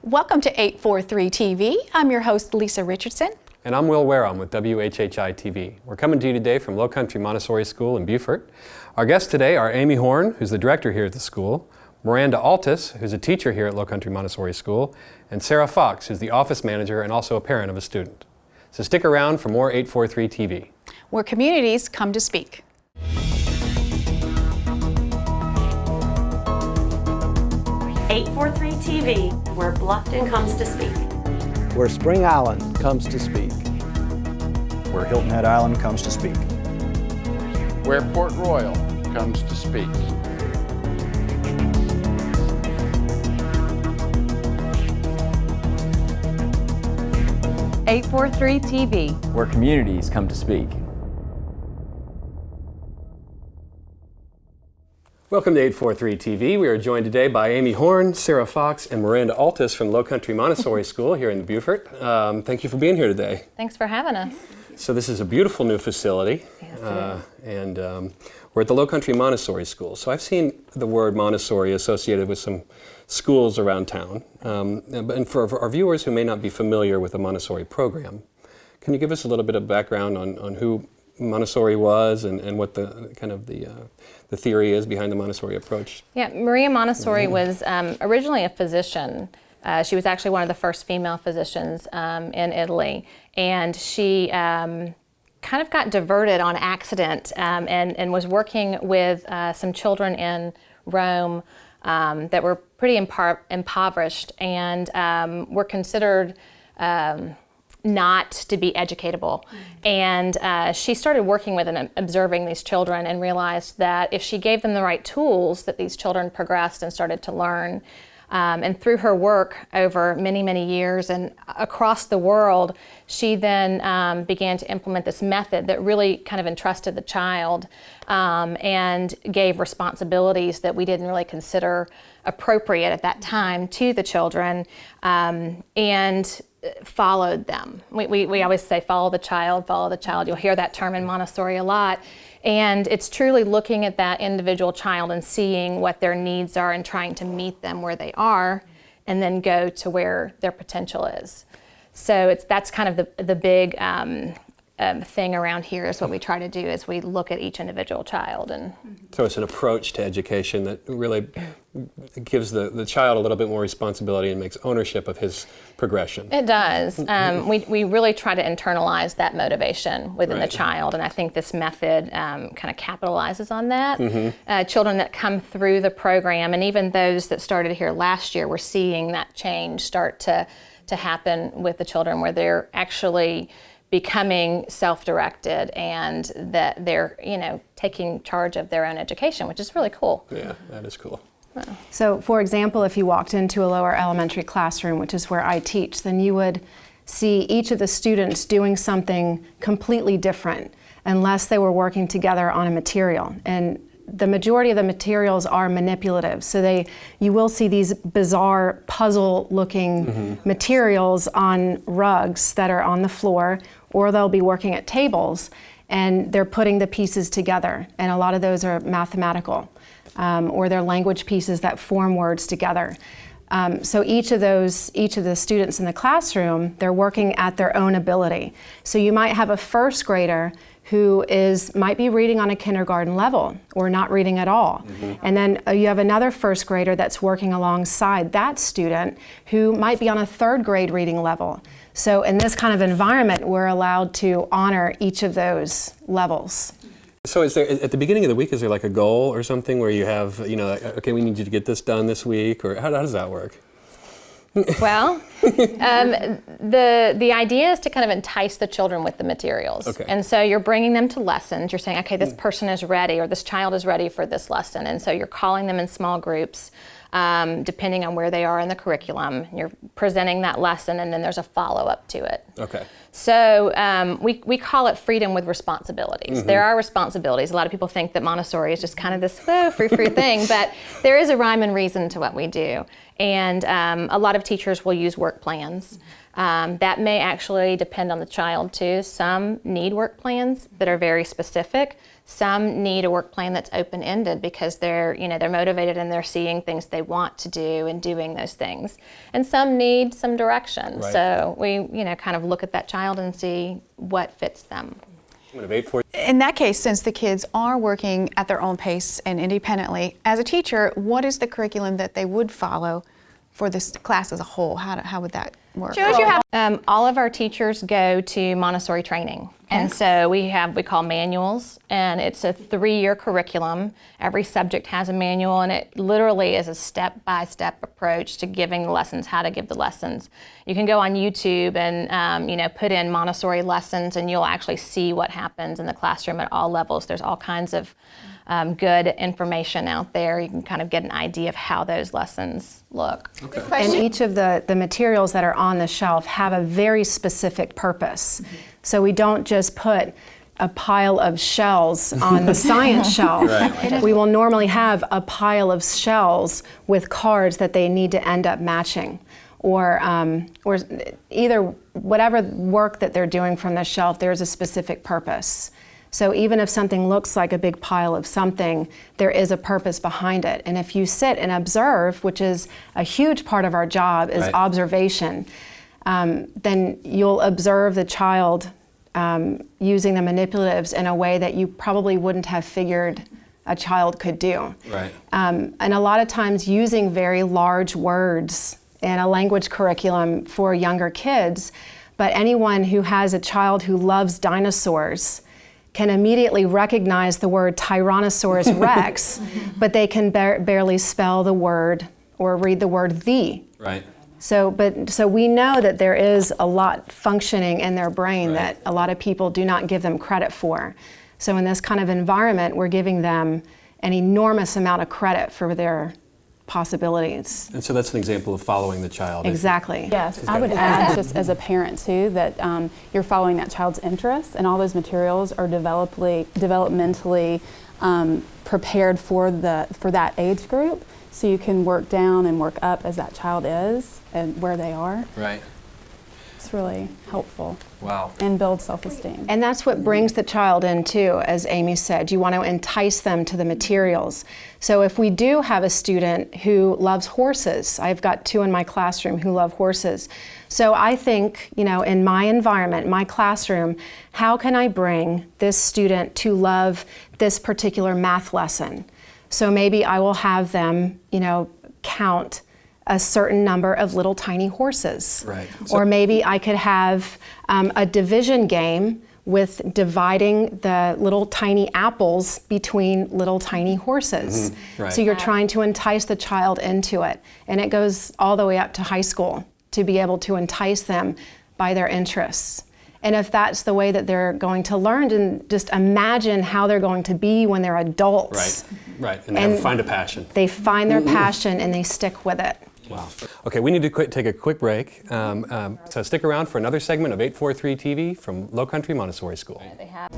Welcome to 843 TV. I'm your host, Lisa Richardson. And I'm Will Wareham with WHHI-TV. We're coming to you today from Lowcountry Montessori School in Beaufort. Our guests today are Amy Horn, who's the director here at the school, Miranda Altus, who's a teacher here at Lowcountry Montessori School, and Sarah Fox, who's the office manager and also a parent of a student. So stick around for more 843 TV. Where communities come to speak. .843 TV, where Bluffton comes to speak. Where Spring Island comes to speak. Where Hilton Head Island comes to speak. Where Port Royal comes to speak. .843 TV, where communities come to speak. Welcome to 843 TV. We are joined today by Amy Horn, Sarah Fox, and Miranda Altus from Lowcountry Montessori School here in Beaufort. Thank you for being here today. Thanks for having us. So this is a beautiful new facility, Yes, it is. and we're at the Lowcountry Montessori School. So I've seen the word Montessori associated with some schools around town. And for our viewers who may not be familiar with the Montessori program, can you give us a little bit of background on who Montessori was and what the kind of the theory is behind the Montessori approach? Yeah, Maria Montessori was originally a physician. She was actually one of the first female physicians in Italy, and she kind of got diverted on accident and was working with some children in Rome that were pretty impoverished and were considered not to be educatable. And she started working with and observing these children and realized that if she gave them the right tools, that these children progressed and started to learn. And through her work over many, many years and across the world, she then began to implement this method that really kind of entrusted the child and gave responsibilities that we didn't really consider appropriate at that time to the children, and followed them. We always say follow the child, follow the child. You'll hear that term in Montessori a lot. And it's truly looking at that individual child and seeing what their needs are and trying to meet them where they are and then go to where their potential is. So that's kind of the big thing around here is what we try to do is we look at each individual child. And So it's an approach to education that really gives the child a little bit more responsibility and makes ownership of his progression. It does. We really try to internalize that motivation within the child, and I think this method kind of capitalizes on that. Children that come through the program, and even those that started here last year, we're seeing that change start to happen with the children where they're actually becoming self-directed and that they're, taking charge of their own education, which is really cool. Yeah, that is cool. So, for example, if you walked into a lower elementary classroom, which is where I teach, then you would see each of the students doing something completely different unless they were working together on a material. And the majority of the materials are manipulative. So you will see these bizarre puzzle-looking materials on rugs that are on the floor, or they'll be working at tables and they're putting the pieces together. And a lot of those are mathematical, or they're language pieces that form words together. So each of the students in the classroom, they're working at their own ability. So you might have a first grader who might be reading on a kindergarten level or not reading at all. And then you have another first grader that's working alongside that student who might be on a third grade reading level. So in this kind of environment, we're allowed to honor each of those levels. So is there, at the beginning of the week, is there like a goal or something where you have, okay, we need you to get this done this week, or how does that work? Well, the idea is to kind of entice the children with the materials. Okay. And so you're bringing them to lessons. You're saying, okay, this person is ready or this child is ready for this lesson. And so you're calling them in small groups, depending on where they are in the curriculum. You're presenting that lesson and then there's a follow-up to it. Okay. So we call it freedom with responsibilities. There are responsibilities. A lot of people think that Montessori is just kind of this frou-frou thing, but there is a rhyme and reason to what we do. And a lot of teachers will use work plans. That may actually depend on the child too. Some need work plans that are very specific. Some need a work plan that's open-ended because they're motivated and they're seeing things they want to do and doing those things. And some need some direction. Right. So we, kind of look at that child and see what fits them. In that case, since the kids are working at their own pace and independently, as a teacher, what is the curriculum that they would follow for this class as a whole? How would that work? All of our teachers go to Montessori training. And so we call manuals, and it's a 3-year curriculum. Every subject has a manual, and it literally is a step-by-step approach to giving the lessons, how to give the lessons. You can go on YouTube and put in Montessori lessons, and you'll actually see what happens in the classroom at all levels. There's all kinds of good information out there. You can kind of get an idea of how those lessons look. And each of the materials that are on the shelf have a very specific purpose. So we don't just put a pile of shells on the science shelf. Right. We will normally have a pile of shells with cards that they need to end up matching. Or either whatever work that they're doing from the shelf, there's a specific purpose. So even if something looks like a big pile of something, there is a purpose behind it. And if you sit and observe, which is a huge part of our job, is observation, then you'll observe the child using the manipulatives in a way that you probably wouldn't have figured a child could do. Right. And a lot of times using very large words in a language curriculum for younger kids, but anyone who has a child who loves dinosaurs can immediately recognize the word Tyrannosaurus rex, but they can barely spell the word or read the word the. Right. So we know that there is a lot functioning in their brain that a lot of people do not give them credit for. So in this kind of environment, we're giving them an enormous amount of credit for their possibilities. And so that's an example of following the child. Exactly. Yes, I would add just as a parent too that you're following that child's interests, and all those materials are developmentally prepared for that age group, so you can work down and work up as that child is and where they are. Right. It's really helpful. Wow. And build self-esteem. And that's what brings the child in too, as Amy said. You want to entice them to the materials. So if we do have a student who loves horses, I've got 2 in my classroom who love horses. So I think, in my environment, my classroom, how can I bring this student to love this particular math lesson? So maybe I will have them, count a certain number of little tiny horses. Right. Or maybe I could have a division game with dividing the little tiny apples between little tiny horses. Mm-hmm. Right. So you're trying to entice the child into it. And it goes all the way up to high school to be able to entice them by their interests. And if that's the way that they're going to learn, then just imagine how they're going to be when they're adults. Right. And they find a passion. They find their passion and they stick with it. Wow. Okay, we need to take a quick break. So stick around for another segment of 843 TV from Lowcountry Montessori School. They have